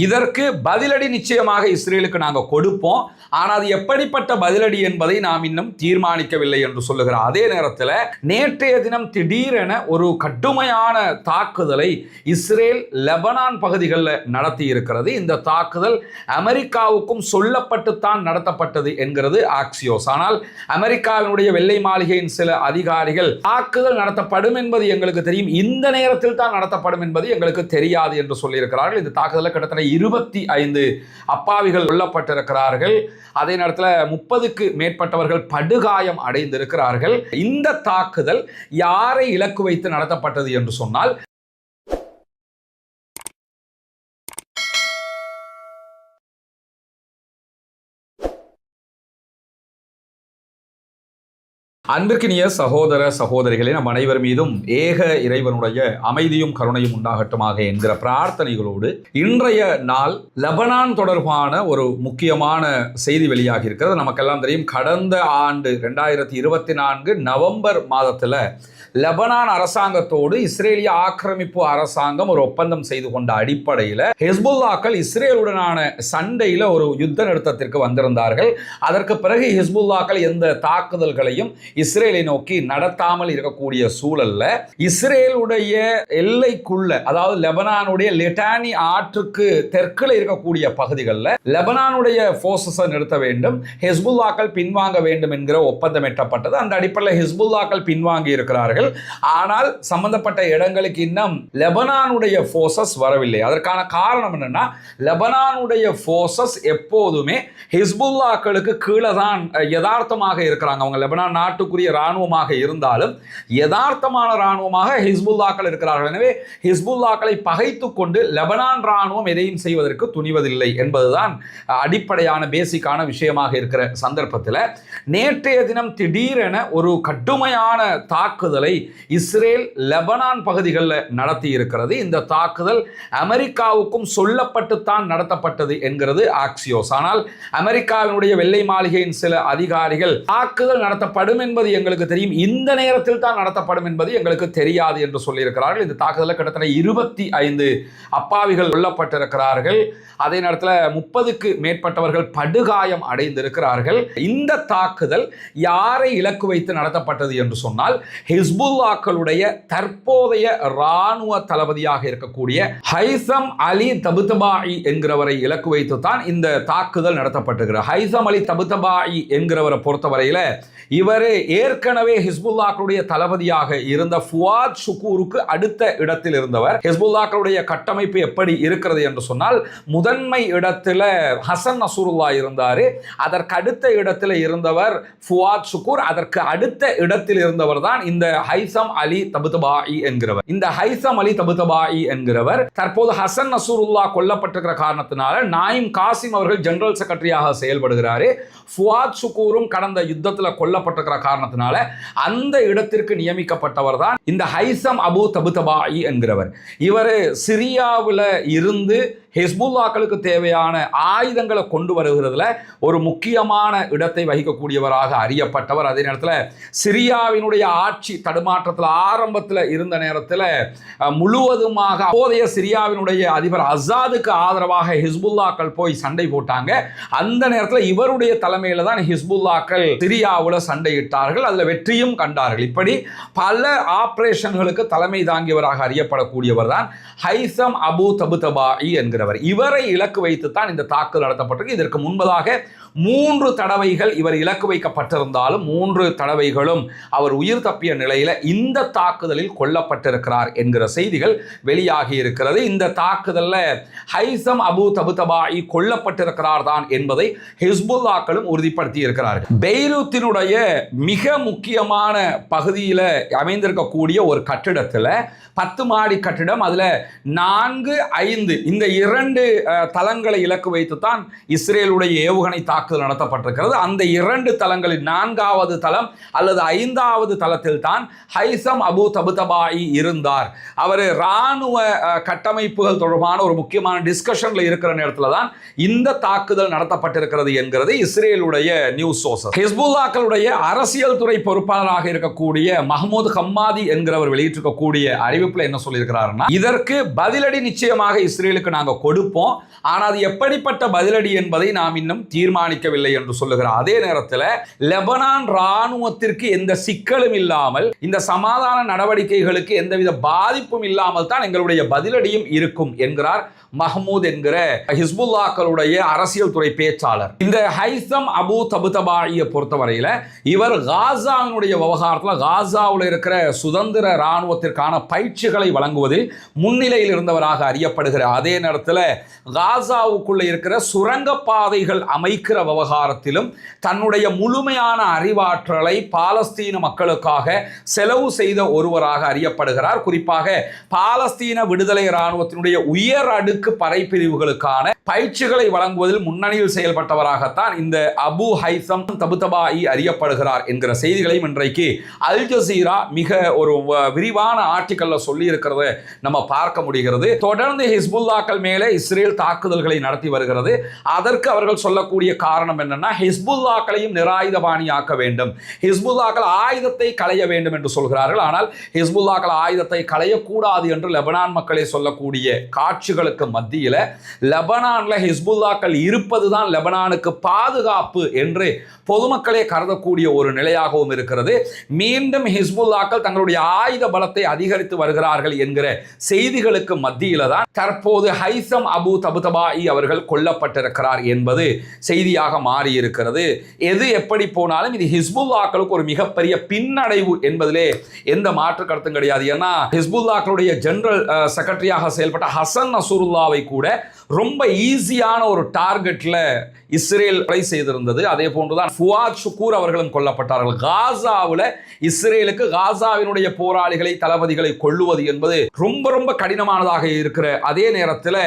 இதற்கு பதிலடி நிச்சயமாக இஸ்ரேலுக்கு நாங்கள் கொடுப்போம். ஆனால் அது எப்படிப்பட்ட பதிலடி என்பதை நாம் இன்னும் தீர்மானிக்கவில்லை என்று சொல்லுகிறார். அதே நேரத்தில் நேற்றைய தினம் திடீரென ஒரு கடுமையான தாக்குதலை இஸ்ரேல் லெபனான் பகுதிகளில் நடத்தி இருக்கிறது. இந்த தாக்குதல் அமெரிக்காவுக்கும் சொல்லப்பட்டுத்தான் நடத்தப்பட்டது என்கிறது ஆக்சியோஸ். ஆனால் அமெரிக்காவினுடைய வெள்ளை மாளிகையின் சில அதிகாரிகள் தாக்குதல் நடத்தப்படும் என்பது எங்களுக்கு தெரியும், இந்த நேரத்தில் தான் நடத்தப்படும் என்பது எங்களுக்கு தெரியாது என்று சொல்லியிருக்கிறார்கள். இந்த தாக்குதலில் கிட்டத்தட்ட 25 அப்பாவிகள் கொல்லப்பட்டிருக்கிறார்கள். அதே நேரத்தில் 30க்கு மேற்பட்டவர்கள் படுகாயம் அடைந்திருக்கிறார்கள். இந்த தாக்குதல் யாரை இலக்கு வைத்து நடத்தப்பட்டது என்று சொன்னால் அன்பிற்கினிய சகோதர சகோதரிகளே, நம் அனைவர் மீதும் ஏக இறைவனுடைய அமைதியும் கருணையும் உண்டாகட்டுமாக என்கிற பிரார்த்தனைகளோடு இன்றைய நாள் லெபனான் தொடர்பான ஒரு முக்கியமான செய்தி வெளியாகி இருக்கிறது. நமக்கெல்லாம் தெரியும், கடந்த ஆண்டு 2024 நவம்பர் மாதத்தில் லெபனான் அரசாங்கத்தோடு இஸ்ரேலிய ஆக்கிரமிப்பு அரசாங்கம் ஒரு ஒப்பந்தம் செய்து கொண்ட அடிப்படையில் ஹிஸ்புல்லாக்கள் இஸ்ரேலுடனான சண்டையில் ஒரு யுத்த நிறுத்தத்திற்கு வந்திருந்தார்கள். அதற்கு பிறகு ஹிஸ்புல்லாக்கள் எந்த தாக்குதல்களையும் இஸ்ரேலை நோக்கி நடத்தாமல் இருக்கக்கூடிய சூழல்ல இஸ்ரேலுடைய எல்லைக்குள்ள, அதாவது லெபனானுடைய லிட்டானி ஆற்றுக்கு தெற்கில் இருக்கக்கூடிய பகுதிகளில் லெபனானுடைய போர்சஸை நிறுத்த வேண்டும், ஹிஸ்புல்லாக்கள் பின்வாங்க வேண்டும் என்கிற ஒப்பந்தம் எட்டப்பட்டது. அந்த அடிப்படையில் ஹிஸ்புல்லாக்கள் பின்வாங்கி இருக்கிறார்கள். ஆனால் சம்பந்தப்பட்ட இடங்களுக்கு இன்னும் லெபனானுடைய போர்சஸ் வரவில்லை. அதற்கான காரணம் என்னன்னா, லெபனானுடைய போர்சஸ் எப்போதுமே ஹிஸ்புல்லாக்களுக்கு கீழே தான் யதார்த்தமாக இருக்கிறாங்க. அவங்க லெபனான் நாட்டுக்குரிய இராணுவமாக இருந்தாலும் யதார்த்தமான இராணுவமாக ஹிஸ்புல்லாக்கள் இருக்கிறார்கள். எனவே ஹிஸ்புல்லாக்களை பகைத்து கொண்டு லெபனான் இராணுவம் எதையும் செய்வதற்கு துணிவதில்லை என்பதுதான் அடிப்படையான பேசிக்கான விஷயமாக இருக்கிற சந்தர்ப்பத்தில் நேற்றைய தினம் திடீரென ஒரு கடுமையான தாக்குதலை இஸ்ரேல் லெபனான் பகுதிகளில் நடத்தி இருக்கிறது. இந்த தாக்குதல் அமெரிக்காவுக்கும் சொல்லப்பட்டுத்தான் நடத்தப்பட்டது என்கிறது ஆக்சியோஸ். ஆனால் அமெரிக்காவினுடைய வெள்ளை மாளிகையின் சில அதிகாரிகள் தாக்குதல் நடத்தப்படும் என்பது எங்களுக்கு தெரியும், இந்த நேரத்தில் தான் நடத்தப்படும் என்பது எங்களுக்கு தெரியாது என்று சொல்லியிருக்கிறார்கள். இந்த தாக்குதலில் கிட்டத்தட்ட 25 அப்பாவிகள் கொல்லப்பட்டிருக்கிறார்கள். அதே நேரத்தில் 30க்கு மேற்பட்டவர்கள் படுகாயம் அடைந்திருக்கிறார்கள். இந்த தாக்குதல் யாரை இலக்கு வைத்து நடத்தப்பட்டது என்று சொன்னால், ஹிஸ்புல்லாக்களுடைய தற்போதைய இராணுவ தளபதியாக இருக்கக்கூடிய ஹைசம் அலி தபுதபாயி என்கிறவரை இலக்கு வைத்து தான் இந்த தாக்குதல் நடத்தப்பட்டிருக்கிறது. ஹைசம் அலி தபுதபாயி என்கிறவரை பொறுத்தவரையில் இவர் ஏற்கனவே ஹிஸ்புல்லாக்களுடைய தளபதியாக இருந்த ஃபுவாத் ஷுக்கூருக்கு அடுத்த இடத்தில் இருந்தவர். ஹிஸ்புல்லாக்களுடைய கட்டமைப்பு எப்படி இருக்கிறது என்று சொன்னால், முதன்மை இடத்தில் ஹசன் நசூருல்லா இருந்தார், அதற்கு அடுத்த இடத்தில் இருந்தவர் ஃபுவாத் ஷுக்கூர், அதற்கு அடுத்த இடத்தில் இருந்தவர் தான் இந்த ஹைசம் அலி தபுதபாயி என்கிறவர். இந்த ஹைசம் அலி தபுதபாயி என்கிறவர் தற்போது ஹசன் நசூருல்லா கொல்லப்பட்டிருக்கிற காரணத்தினால நாயிம் காசிம் அவர்கள் ஜெனரல் செக்ரட்டரியாக செயல்படுகிறார். ஃபுவாத் ஷுக்கூரும் கடந்த யுத்தத்தில் கொல்லப்பட்டிருக்கிற காரணத்தினால அந்த இடத்திற்கு நியமிக்கப்பட்டவர் தான் இந்த ஹைசம் அபு தபுதபாயி என்கிறவர். இவர் சிரியாவில் இருந்து ஹிஸ்புல்லாக்களுக்கு தேவையான ஆயுதங்களை கொண்டு வருகிறதுல ஒரு முக்கியமான இடத்தை வகிக்கக்கூடியவராக அறியப்பட்டவர். அதே நேரத்தில் சிரியாவினுடைய ஆட்சி தடுமாற்றத்தில் ஆரம்பத்தில் இருந்த நேரத்தில் முழுவதுமாக அப்போதைய சிரியாவினுடைய அதிபர் அசாதுக்கு ஆதரவாக ஹிஸ்புல்லாக்கள் போய் சண்டை போட்டாங்க. அந்த நேரத்தில் இவருடைய தலைமையில் தான் ஹிஸ்புல்லாக்கள் சிரியாவில் சண்டையிட்டார்கள், அதில் வெற்றியும் கண்டார்கள். இப்படி பல ஆபரேஷன்களுக்கு தலைமை தாங்கியவராக அறியப்படக்கூடியவர் தான் ஹைசம் அபு தபுதபாயி என்கிறார். இவரை இலக்கு வைத்துத்தான் இந்த தாக்குதல் நடத்தப்பட்டிருக்கு. இதற்கு முன்பதாக 3 தடவைகள் இவர் இலக்கு வைக்கப்பட்டிருந்தாலும் 3 தடவைகளும் அவர் உயிர் தப்பிய நிலையில் இந்த தாக்குதலில் கொல்லப்பட்டிருக்கிறார் என்கிற செய்திகள் வெளியாகி இருக்கிறது. இந்த தாக்குதலில் ஹைசம் அபு தபுதபாயி கொல்லப்பட்டிருக்கிறார் தான் என்பதை ஹிஸ்புல்லாக்களும் உறுதிப்படுத்தி இருக்கிறார்கள். பெய்ரூத்தினுடைய மிக முக்கியமான பகுதியில் அமைந்திருக்கக்கூடிய ஒரு கட்டிடத்தில் 10 மாடி கட்டிடம், அதில் 4, 5 இந்த 2 தளங்களை இலக்கு வைத்துத்தான் இஸ்ரேலுடைய ஏவுகணை தாக்குதல் தாக்குதல் நடத்தப்பட்டிருக்கிறது. அந்த 2 தளங்களில் 4வது தளம் அல்லது 5வது தளத்தில் தான் ஹைசம் அபு தபுதபாயி இருந்தார். அவர் இராணுவ கட்டமைப்புகள் தொடர்பான ஒரு முக்கியமான டிஸ்கஷன்ல இருக்கிற நேரத்தில் தான் இந்த தாக்குதல் நடத்தப்பட்டிருக்கிறது என்கிறது இஸ்ரேலுடைய நியூஸ் சோர்சஸ். ஹிஸ்புல்லாக்களுடைய அரசியல் துறை பொறுப்பாளராக இருக்கக்கூடிய மஹ்மூத் ஹம்மாதி என்கிறவர் வெளியிட்டிருக்கக்கூடிய அறிவிப்புல என்ன சொல்லியிருக்கிறாருன்னா, இதற்கு பதிலடி நிச்சயமாக இஸ்ரேலுக்கு நாங்கள் கொடுப்போம், ஆனால் அது எப்படிப்பட்ட பதிலடி என்பதை நாம் இன்னும் தீர்மானிக்கவில்லை என்று சொல்லுகிறார். அதே நேரத்தில் லெபனான் ராணுவத்திற்கு எந்த சிக்கலும் இல்லாமல், இந்த சமாதான நடவடிக்கைகளுக்கு எந்தவித பாதிப்பும் இல்லாமல் தான் எங்களுடைய பதிலடியும் இருக்கும் என்கிறார் மஹ்மூத் என்கிற ஹிஸ்புல்லாக்களுடைய அரசியல் துறை பேச்சாளர். இந்த ஹைசம் அபு தபுதபாயை பொறுத்தவரையில் இவர் காசாவினுடைய விவகாரத்தில் காசாவில் இருக்கிற சுதந்திர இராணுவத்திற்கான பயிற்சிகளை வழங்குவதில் முன்னிலையில் இருந்தவராக அறியப்படுகிறார். அதே நேரத்தில் காசாவுக்குள்ள இருக்கிற சுரங்கப்பாதைகள் அமைக்கிற விவகாரத்திலும் தன்னுடைய முழுமையான அறிவாற்றலை பாலஸ்தீன மக்களுக்காக செலவு செய்த ஒருவராக அறியப்படுகிறார். குறிப்பாக பாலஸ்தீன விடுதலை இராணுவத்தினுடைய உயர் அடுக்கு படைப்பிரிவுகளுக்கான பயிற்சிகளை வழங்குவதில் முன்னணியில் செயல்பட்டவராகத்தான் இந்த அபு ஹைசம் தபுதபாயி அறியப்படுகிறார் என்கிற செய்திகளையும் இன்றைக்கு அல் ஜசீரா மிக ஒரு விரிவான ஆர்டிக்கல்ல சொல்லி இருக்கிறத நம்ம பார்க்க முடிகிறது. தொடர்ந்து ஹிஸ்புல்லாக்கள் மேலே இஸ்ரேல் தாக்குதல்களை நடத்தி வருகிறது. அதற்கு அவர்கள் சொல்லக்கூடிய காரணம் என்னன்னா, ஹிஸ்புல்லாக்களையும் நிராயுதபாணியாக்க வேண்டும், ஹிஸ்புல்லாக்கள் ஆயுதத்தை களைய வேண்டும் என்று சொல்கிறார்கள். ஆனால் ஹிஸ்புல்லாக்கள் ஆயுதத்தை களையக்கூடாது என்று லெபனான் மக்களே சொல்லக்கூடிய காட்சிகளுக்கு மத்தியில் லெபனான்ல ஹிஸ்புல்லாக்கள் இருப்பதுதான் லெபனானுக்கு பாதுகாப்பு என்று பொதுமக்களே கருதக்கூடிய ஒரு நிலையாகவும் இருக்கிறது. மீண்டும் ஹிஸ்புல்லாக்கள் தங்களுடைய ஆயுத பலத்தை அதிகரித்து வருகிறார்கள் என்கிற செய்திகளுக்கு மத்தியில தான் தற்போது ஹைசம் அபு தபுதபாயி அவர்கள் கொல்லப்பட்டிருக்கிறார் என்பது செய்தியாக மாறி இருக்கிறது. எது எப்படி போனாலும் இது ஹிஸ்புல்லாக்களுக்கு ஒரு மிகப்பெரிய பின்னடைவு என்பதிலே எந்த மாற்று கருத்தும் கிடையாது. ஏன்னா ஹிஸ்புல்லாக்களுடைய ஜெனரல் செக்ரட்டரியாக செயல்பட்ட ஹசன் நசருல்லாவை கூட ரொம்ப ஈஸியான ஒரு டார்கெட்ல இஸ்ரேல் கொலை செய்திருந்தது. அதே போன்றுதான் ஃபுவாத் ஷுக்கூர் அவர்களும் கொல்லப்பட்டார்கள். காசாவில் இஸ்ரேலுக்கு காசாவினுடைய போராளிகளை தளபதிகளை கொள்ளுவது என்பது ரொம்ப ரொம்ப கடினமானதாக இருக்கிற அதே நேரத்தில்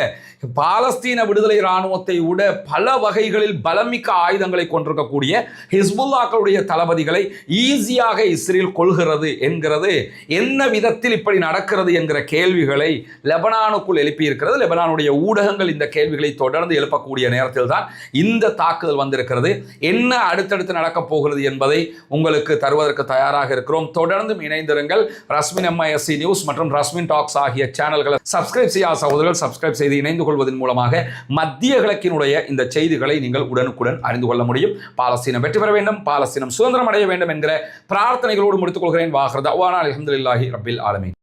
பாலஸ்தீன விடுதலை இராணுவத்தை விட பல வகைகளில் பலமிக்க ஆயுதங்களை கொண்டிருக்கக்கூடிய ஹிஸ்புல்லாக்களுடைய தளபதிகளை ஈஸியாக இஸ்ரேல் கொள்கிறது என்கிறது என்ன விதத்தில் இப்படி நடக்கிறது என்கிற கேள்விகளை லெபனானுக்குள் எழுப்பியிருக்கிறது. லெபனானுடைய ஊடகங்கள் இந்த கேள்விகளை தொடர்ந்து எழுப்பக்கூடிய நேரத்தில் தான் இந்த தாக்குதல் வந்திருக்கிறது. என்ன அடுத்தடுத்து நடக்கப் போகிறது என்பதை உங்களுக்கு தருவதற்கு தயாராக இருக்கிறோம். தொடர்ந்து இணைந்திருங்கள். ரஸ்மின் MISC நியூஸ் மற்றும் ரஸ்மின் டாக்ஸ் ஆகிய சேனல்களை சப்ஸ்கிரைப் செய்யாத சகோதரர்கள் சப்ஸ்கிரைப் செய்து இணைந்து கொள்வதன் மூலமாக மத்திய கிழக்கினுடைய இந்த செய்திகளை நீங்கள் உடனுக்குடன் அறிந்து கொள்ள முடியும். பாலஸ்தீனம் வெற்றி பெற வேண்டும், பாலஸ்தீனம் சுதந்திரம் அடைய வேண்டும் என்கிற பிரார்த்தனைகளோடு முடித்துக் கொள்கிறேன். வாஹிர் தஅவானா அல்ஹம்துலில்லாஹி ரப்பில் ஆலமீன்.